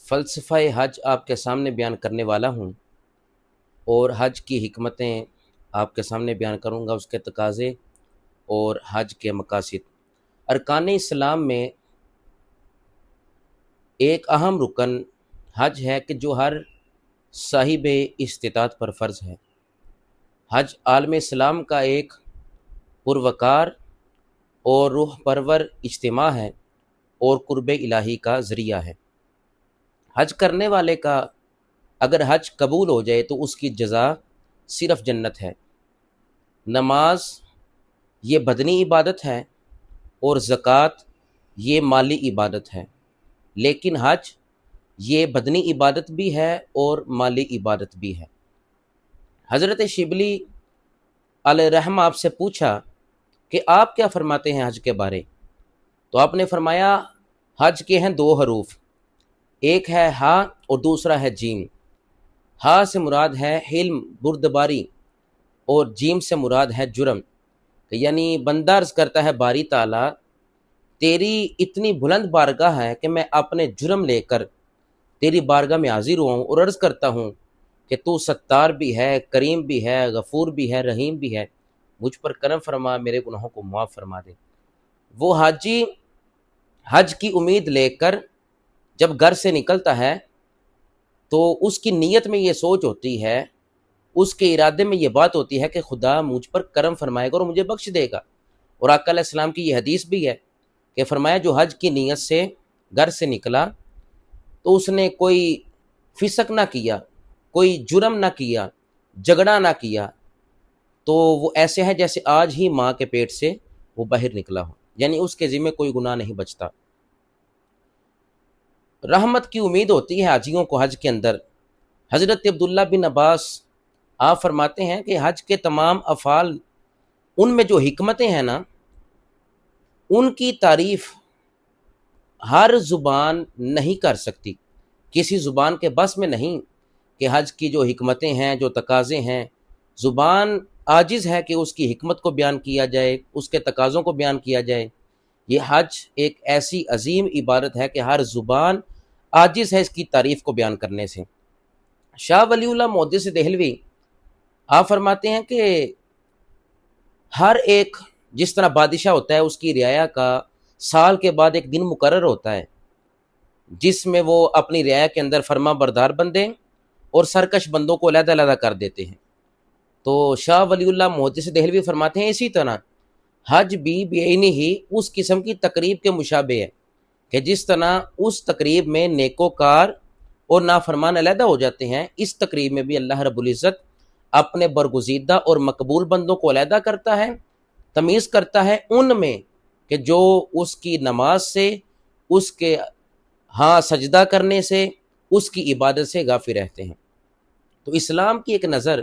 فلسفہ حج آپ کے سامنے بیان کرنے والا ہوں، اور حج کی حکمتیں آپ کے سامنے بیان کروں گا، اس کے تقاضے اور حج کے مقاصد۔ ارکان اسلام میں ایک اہم رکن حج ہے کہ جو ہر صاحب استطاعت پر فرض ہے۔ حج عالم اسلام کا ایک پروقار اور روح پرور اجتماع ہے اور قرب الہی کا ذریعہ ہے۔ حج کرنے والے کا اگر حج قبول ہو جائے تو اس کی جزا صرف جنت ہے۔ نماز یہ بدنی عبادت ہے اور زکوٰۃ یہ مالی عبادت ہے، لیکن حج یہ بدنی عبادت بھی ہے اور مالی عبادت بھی ہے۔ حضرت شبلی علیہ الرحمہ آپ سے پوچھا کہ آپ کیا فرماتے ہیں حج کے بارے؟ تو آپ نے فرمایا حج کے ہیں دو حروف، ایک ہے ہا اور دوسرا ہے جیم۔ ہا سے مراد ہے حلم بردباری اور جیم سے مراد ہے جرم، یعنی بندہ عرض کرتا ہے باری تعالیٰ تیری اتنی بلند بارگاہ ہے کہ میں اپنے جرم لے کر تیری بارگاہ میں حاضر ہوا ہوں اور عرض کرتا ہوں کہ تو ستار بھی ہے، کریم بھی ہے، غفور بھی ہے، رحیم بھی ہے، مجھ پر کرم فرما، میرے گناہوں کو معاف فرما دے۔ وہ حاجی حج کی امید لے کر جب گھر سے نکلتا ہے تو اس کی نیت میں یہ سوچ ہوتی ہے، اس کے ارادے میں یہ بات ہوتی ہے کہ خدا مجھ پر کرم فرمائے گا اور مجھے بخش دے گا۔ اور آقا علیہ السلام کی یہ حدیث بھی ہے کہ فرمایا جو حج کی نیت سے گھر سے نکلا تو اس نے کوئی فسق نہ کیا، کوئی جرم نہ کیا، جھگڑا نہ کیا، تو وہ ایسے ہے جیسے آج ہی ماں کے پیٹ سے وہ باہر نکلا ہو، یعنی اس کے ذمہ کوئی گناہ نہیں بچتا۔ رحمت کی امید ہوتی ہے حاجیوں کو حج کے اندر۔ حضرت عبداللہ بن عباس آپ فرماتے ہیں کہ حج کے تمام افعال ان میں جو حکمتیں ہیں نا، ان کی تعریف ہر زبان نہیں کر سکتی، کسی زبان کے بس میں نہیں کہ حج کی جو حکمتیں ہیں، جو تقاضے ہیں، زبان عاجز ہے کہ اس کی حکمت کو بیان کیا جائے، اس کے تقاضوں کو بیان کیا جائے۔ یہ حج ایک ایسی عظیم عبادت ہے کہ ہر زبان عاجز ہے اس کی تعریف کو بیان کرنے سے۔ شاہ ولی اللہ محدث دہلوی آپ فرماتے ہیں کہ ہر ایک جس طرح بادشاہ ہوتا ہے، اس کی رعایا کا سال کے بعد ایک دن مقرر ہوتا ہے جس میں وہ اپنی رعایا کے اندر فرما بردار بندے اور سرکش بندوں کو علیحدہ علیحدہ کر دیتے ہیں۔ تو شاہ ولی اللہ محدث دہلوی فرماتے ہیں اسی طرح حج بھی بعینی ہی اس قسم کی تقریب کے مشابہ ہے کہ جس طرح اس تقریب میں نیکوکار اور نافرمان علیحدہ ہو جاتے ہیں، اس تقریب میں بھی اللہ رب العزت اپنے برگزیدہ اور مقبول بندوں کو علیحدہ کرتا ہے، تمیز کرتا ہے ان میں کہ جو اس کی نماز سے، اس کے ہاں سجدہ کرنے سے، اس کی عبادت سے غافل رہتے ہیں۔ تو اسلام کی ایک نظر